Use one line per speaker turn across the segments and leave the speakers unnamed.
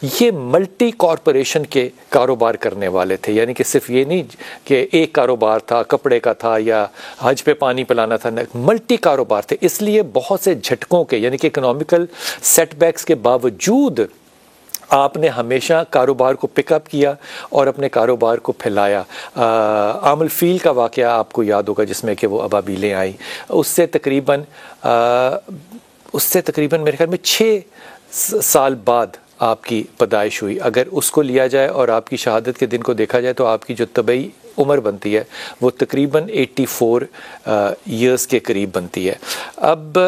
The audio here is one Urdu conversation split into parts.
یہ ملٹی کارپوریشن کے کاروبار کرنے والے تھے، یعنی کہ صرف یہ نہیں کہ ایک کاروبار تھا، کپڑے کا تھا یا حج پہ پانی پلانا تھا، ملٹی کاروبار تھے. اس لیے بہت سے جھٹکوں کے یعنی کہ اکنامیکل سیٹ بیکس کے باوجود آپ نے ہمیشہ کاروبار کو پک اپ کیا اور اپنے کاروبار کو پھیلایا. عام الفیل کا واقعہ آپ کو یاد ہوگا جس میں کہ وہ ابابیلیں آئیں. اس سے تقریباً میرے خیال میں 6 سال بعد آپ کی پیدائش ہوئی. اگر اس کو لیا جائے اور آپ کی شہادت کے دن کو دیکھا جائے تو آپ کی جو طبعی عمر بنتی ہے وہ تقریباً 84 ایئرس کے قریب بنتی ہے. اب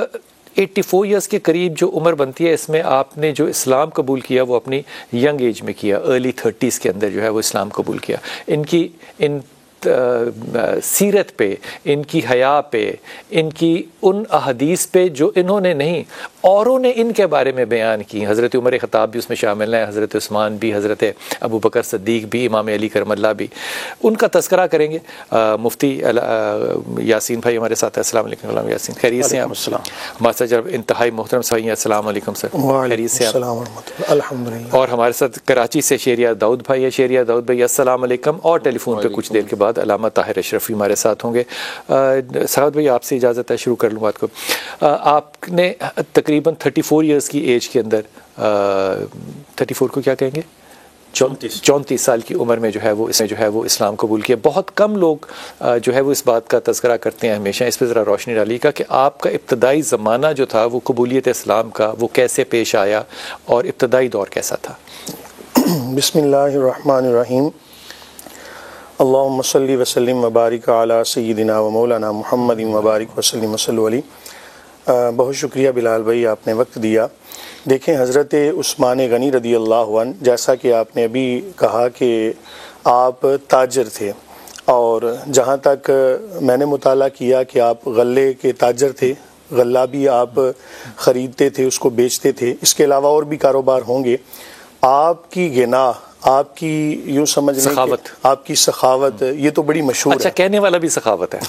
84 ایئرس کے قریب جو عمر بنتی ہے، اس میں آپ نے جو اسلام قبول کیا وہ اپنی ینگ ایج میں کیا، ارلی 30s کے اندر جو ہے وہ اسلام قبول کیا. ان سیرت پہ، ان کی حیا پہ، ان کی ان احادیث پہ جو انہوں نے نہیں اوروں نے ان کے بارے میں بیان کی. حضرت عمر خطاب بھی اس میں شامل ہیں، حضرت عثمان بھی، حضرت ابو بکر صدیق بھی، امام علی کرم اللہ بھی. ان کا تذکرہ کریں گے. مفتی یاسین بھائی ہمارے ساتھ. السلام علیکم غلام یاسین، خیریت سے ہیں؟ ہمارے ساتھ جب انتہائی محترم سائیں، السلام علیکم سر، خیریت سے ہیں؟
الحمدللہ.
اور ہمارے ساتھ کراچی سے شہریار داؤد بھائی ہے. شہریار داؤد بھائی السلام علیکم. اور ٹیلی فون پہ کچھ دیر کے بعد علامہ طاہر اشرفی ہمارے ساتھ ہوں گے. سعد بھائی آپ سے اجازت ہے شروع کر لوں بات کو. آپ نے تقریباً 34 ایئرس کی ایج کے اندر 34 کو کیا کہیں گے، 34 سال کی عمر میں جو ہے وہ اسلام قبول کیا. بہت کم لوگ جو ہے وہ اس بات کا تذکرہ کرتے ہیں ہمیشہ. اس پہ ذرا روشنی ڈالیے گا کہ آپ کا ابتدائی زمانہ جو تھا وہ قبولیت اسلام کا وہ کیسے پیش آیا اور ابتدائی دور کیسا تھا.
بسم اللہ الرحمن الرحیم. اللہم صلی وسلم وبارک علی سیدنا و مولانا محمد وبارک وسلم وصلو علیہ. بہت شکریہ بلال بھائی، آپ نے وقت دیا. دیکھیں حضرت عثمان غنی رضی اللہ عنہ، جیسا کہ آپ نے ابھی کہا کہ آپ تاجر تھے، اور جہاں تک میں نے مطالعہ کیا کہ آپ غلے کے تاجر تھے، غلہ بھی آپ خریدتے تھے، اس کو بیچتے تھے. اس کے علاوہ اور بھی کاروبار ہوں گے. آپ کی غنا، آپ کی یوں سمجھ لیں کہ آپ کی سخاوت، یہ تو بڑی مشہور ہے.
اچھا، کہنے والا بھی سخاوت ہے.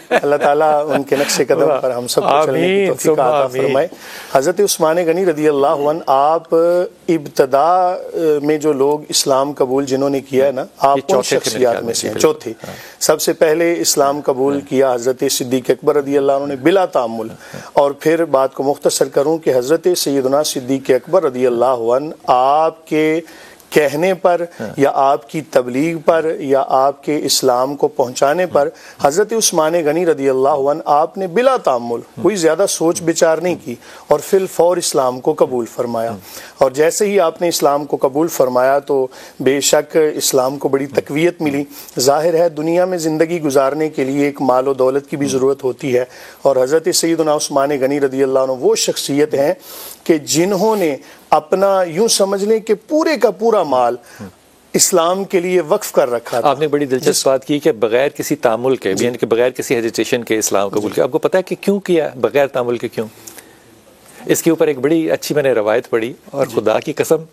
اللہ تعالیٰ ان کے نقش قدم پر ہم سب کو چلنے کی توفیق عطا فرمائے. حضرت عثمان غنی رضی اللہ عنہ، آپ ابتدا میں جو لوگ اسلام قبول جنہوں نے کیا ہے نا، آپ ان شخصیات میں سے ہیں، چوتھے. سب سے پہلے اسلام قبول کیا حضرت صدیق اکبر رضی اللہ عنہ نے بلا تعامل. اور پھر بات کو مختصر کروں کہ حضرت سیدنا صدیق اکبر رضی اللہ عنہ آپ کے کہنے پر یا آپ کی تبلیغ پر یا آپ کے اسلام کو پہنچانے پر حضرت عثمان غنی رضی اللہ عنہ آپ نے بلا تعامل، کوئی زیادہ سوچ بچار نہیں کی، اور فی الفور اسلام کو قبول فرمایا. اور جیسے ہی آپ نے اسلام کو قبول فرمایا تو بے شک اسلام کو بڑی تقویت ملی. ظاہر ہے دنیا میں زندگی گزارنے کے لیے ایک مال و دولت کی بھی ضرورت ہوتی ہے، اور حضرت سیدنا عثمان غنی رضی اللہ عنہ وہ شخصیت ہیں کہ جنہوں نے اپنا یوں سمجھ لیں کہ پورے کا پورا مال اسلام کے لیے وقف کر رکھا تھا.
آپ نے بڑی دلچسپ بات کی کہ بغیر کسی تعامل کے، یعنی کہ بغیر کسی ہیزیٹیشن کے اسلام قبول کیا. آپ کو پتہ ہے کہ کیوں کیا بغیر تعامل کے؟ کیوں؟ اس کے اوپر ایک بڑی اچھی میں نے روایت پڑھی، اور خدا کی قسم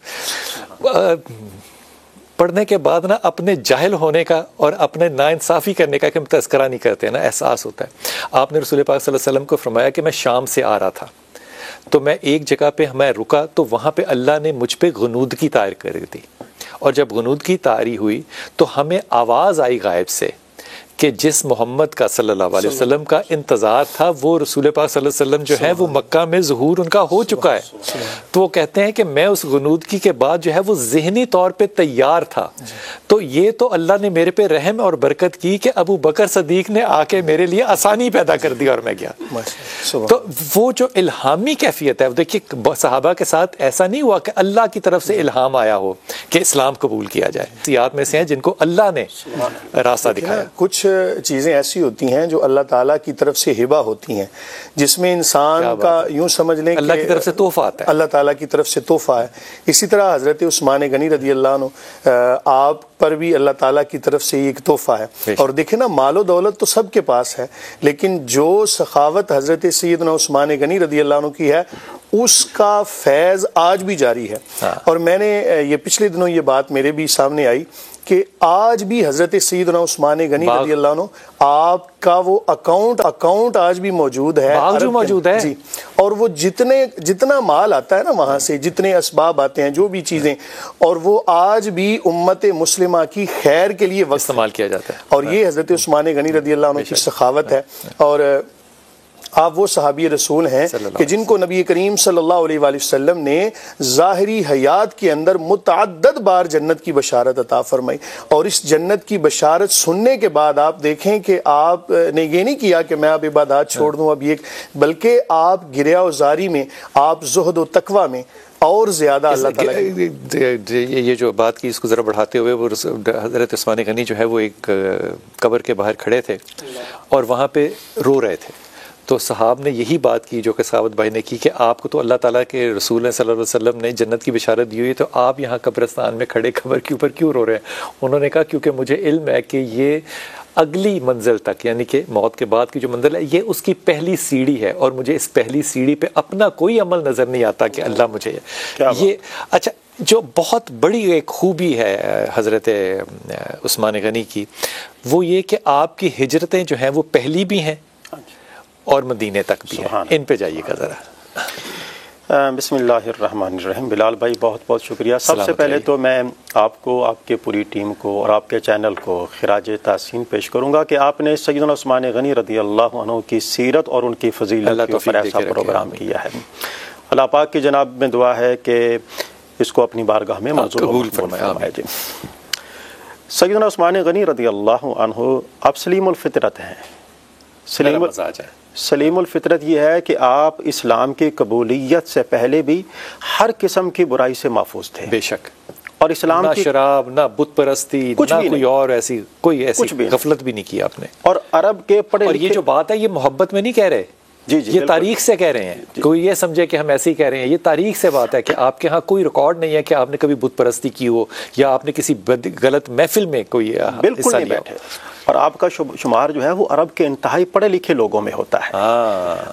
پڑھنے کے بعد نا اپنے جاہل ہونے کا اور اپنے ناانصافی کرنے کا کہ ہم تذکرہ نہیں کرتے نا، احساس ہوتا ہے. آپ نے رسول پاک صلی اللہ علیہ وسلم کو فرمایا کہ میں شام سے آ رہا تھا تو میں ایک جگہ پہ میں رکا تو وہاں پہ اللہ نے مجھ پہ غنودگی طاری کر دی، اور جب غنودگی طاری ہوئی تو ہمیں آواز آئی غائب سے کہ جس محمد کا صلی اللہ علیہ وسلم کا انتظار تھا وہ رسول پاک صلی اللہ علیہ وسلم جو ہے وہ مکہ میں ظہور ان کا ہو چکا ہے. تو وہ کہتے ہیں کہ میں اس غنودگی کے بعد جو ہے وہ ذہنی طور پہ تیار تھا. تو یہ تو اللہ نے میرے پہ رحم اور برکت کی کہ ابو بکر صدیق نے آ کے میرے لیے آسانی پیدا کر دی اور میں گیا. تو وہ جو الہامی کیفیت ہے، دیکھیے صحابہ کے ساتھ ایسا نہیں ہوا کہ اللہ کی طرف سے الہام آیا ہو کہ اسلام قبول کیا جائے. سیات میں سے ہیں جن کو اللہ نے راستہ دکھایا.
کچھ چیزیں ایسی ہوتی ہیں جو اللہ تعالیٰ کی طرف سے ہبہ ہوتی ہیں، جس میں انسان کا یوں سمجھ لیں
اللہ کی طرف سے تحفہ آتا ہے،
اللہ تعالیٰ کی طرف سے تحفہ ہے. اسی طرح حضرت عثمان غنی رضی اللہ عنہ آپ پر بھی اللہ تعالیٰ کی طرف سے ایک تحفہ ہے. اور دیکھیں نا، مال و دولت تو سب کے پاس ہے، لیکن جو سخاوت حضرت سیدنا عثمان غنی رضی اللہ عنہ کی ہے اس کا فیض آج بھی جاری ہے. اور میں نے یہ پچھلے دنوں یہ بات میرے بھی سامنے آئی کہ آج بھی حضرت سیدنا عثمان غنی رضی اللہ عنہ آپ کا وہ اکاؤنٹ آج بھی موجود ہے,
موجود ہے
جی. اور وہ جتنا مال آتا ہے نا وہاں سے, جتنے اسباب آتے ہیں, جو بھی چیزیں, اور وہ آج بھی امت مسلمہ کی خیر کے لیے
استعمال کیا جاتا ہے.
اور یہ حضرت عثمان غنی رضی اللہ عنہ کی سخاوت ہے. اور آپ وہ صحابی رسول ہیں کہ جن کو نبی کریم صلی اللہ علیہ وآلہ وسلم نے ظاہری حیات کے اندر متعدد بار جنت کی بشارت عطا فرمائی. اور اس جنت کی بشارت سننے کے بعد آپ دیکھیں کہ آپ نے یہ نہیں کیا کہ میں اب عبادات چھوڑ دوں اب یہ, بلکہ آپ گریہ و زاری میں, آپ زہد و تقوی میں اور زیادہ اللہ تعالیٰ
یہ جو بات کی اس کو ذرا بڑھاتے ہوئے, وہ حضرت عثمان غنی جو ہے وہ ایک قبر کے باہر کھڑے تھے اور وہاں پہ رو رہے تھے. تو صحاب نے یہی بات کی جو کہ سعود بھائی نے کی کہ آپ کو تو اللہ تعالیٰ کے رسول صلی اللہ علیہ وسلم نے جنت کی بشارت دی ہوئی, تو آپ یہاں قبرستان میں کھڑے قبر کے اوپر کیوں رو رہے ہیں؟ انہوں نے کہا کیونکہ مجھے علم ہے کہ یہ اگلی منزل تک, یعنی کہ موت کے بعد کی جو منزل ہے, یہ اس کی پہلی سیڑھی ہے, اور مجھے اس پہلی سیڑھی پہ اپنا کوئی عمل نظر نہیں آتا کہ اللہ مجھے یہ. اچھا, جو بہت بڑی ایک خوبی ہے حضرت عثمان غنی کی, وہ یہ کہ آپ کی ہجرتیں جو ہیں وہ پہلی بھی ہیں اور مدینے تک بھی ہیں. ان پہ جائیے گا ذرا.
بسم اللہ الرحمن الرحیم. بلال بھائی بہت بہت شکریہ. سب سے پہلے تو میں آپ کو, آپ کی پوری ٹیم کو اور آپ کے چینل کو خراج تحسین پیش کروں گا کہ آپ نے سیدنا عثمان غنی رضی اللہ عنہ کی سیرت اور ان کی فضیلت کے اوپر ایسا پروگرام کیا ہے. اللہ پاک کی جناب میں دعا ہے کہ اس کو اپنی بارگاہ میں منظور قبول فرمائے. سیدنا عثمان غنی رضی اللہ عنہ آپ سلیم الفطرت ہیں. سلیم الفطرت یہ ہے کہ آپ اسلام کی قبولیت سے پہلے بھی ہر قسم کی برائی سے محفوظ تھے.
بے شک.
اور اسلام
نہ شراب, نہ بت پرستی, نہ کوئی اور ایسی غفلت بھی نہیں کی آپ نے.
اور عرب کے پڑھے,
اور یہ جو بات ہے یہ محبت میں نہیں کہہ رہے, یہ تاریخ سے کہہ رہے ہیں. کوئی یہ سمجھے کہ ہم ایسے ہی کہہ رہے ہیں, یہ تاریخ سے بات ہے کہ آپ کے ہاں کوئی ریکارڈ نہیں ہے کہ آپ نے کبھی بت پرستی کی ہو یا آپ نے کسی غلط محفل میں کوئی
بالکل نہیں بیٹھے. اور آپ کا شمار جو ہے وہ عرب کے انتہائی پڑھے لکھے لوگوں میں ہوتا ہے.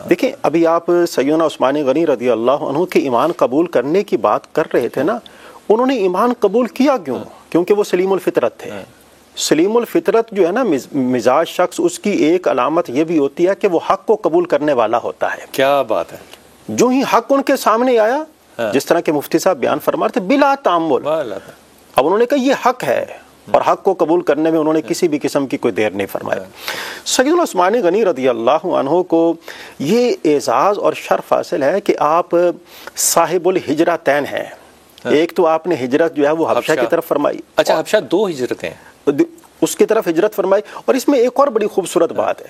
دیکھیں ابھی آپ سیدنا عثمان غنی رضی اللہ عنہ کے ایمان قبول کرنے کی بات کر رہے تھے نا, انہوں نے ایمان قبول کیا کیوں؟ کیونکہ وہ سلیم الفطرت تھے. سلیم الفطرت جو ہے نا مزاج شخص, اس کی ایک علامت یہ بھی ہوتی ہے کہ وہ حق کو قبول کرنے والا ہوتا ہے.
کیا بات ہے.
جو ہی حق ان کے سامنے آیا, جس طرح کے مفتی صاحب بیان فرما رہے تھے, بلا تعمل, اب انہوں نے کہا یہ حق ہے, اور حق کو قبول کرنے میں انہوں نے کسی بھی قسم کی کوئی دیر نہیں فرمایا. سیدنا عثمان غنی رضی اللہ عنہ کو یہ اعزاز اور شرف حاصل ہے کہ آپ صاحب الہجرتین ہیں. ایک تو آپ نے ہجرت جو ہے وہ حبشہ کی طرف فرمائی.
اچھا, حبشہ 2 ہجرتیں
اس کی طرف ہجرت فرمائی. اور اس میں ایک اور بڑی خوبصورت بات ہے,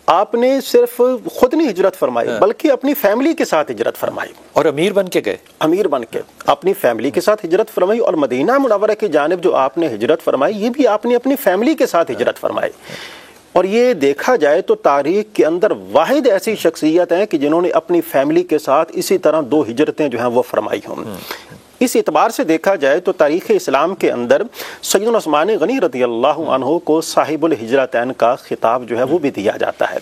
آپ نے صرف خود نہیں ہجرت فرمائی بلکہ اپنی فیملی کے ساتھ ہجرت فرمائی.
اور امیر بن کے گئے,
امیر بن کے اپنی فیملی کے ساتھ ہجرت فرمائی. اور مدینہ منورہ کی جانب جو آپ نے ہجرت فرمائی, یہ بھی آپ نے اپنی فیملی کے ساتھ ہجرت فرمائی. اور یہ دیکھا جائے تو تاریخ کے اندر واحد ایسی شخصیت ہیں کہ جنہوں نے اپنی فیملی کے ساتھ اسی طرح 2 ہجرتیں جو ہیں وہ فرمائی ہوں. اس اعتبار سے دیکھا جائے تو تاریخ اسلام کے اندر سیدنا عثمان غنی رضی اللہ عنہ کو صاحب الہجرتین کا خطاب جو ہے وہ بھی دیا جاتا ہے.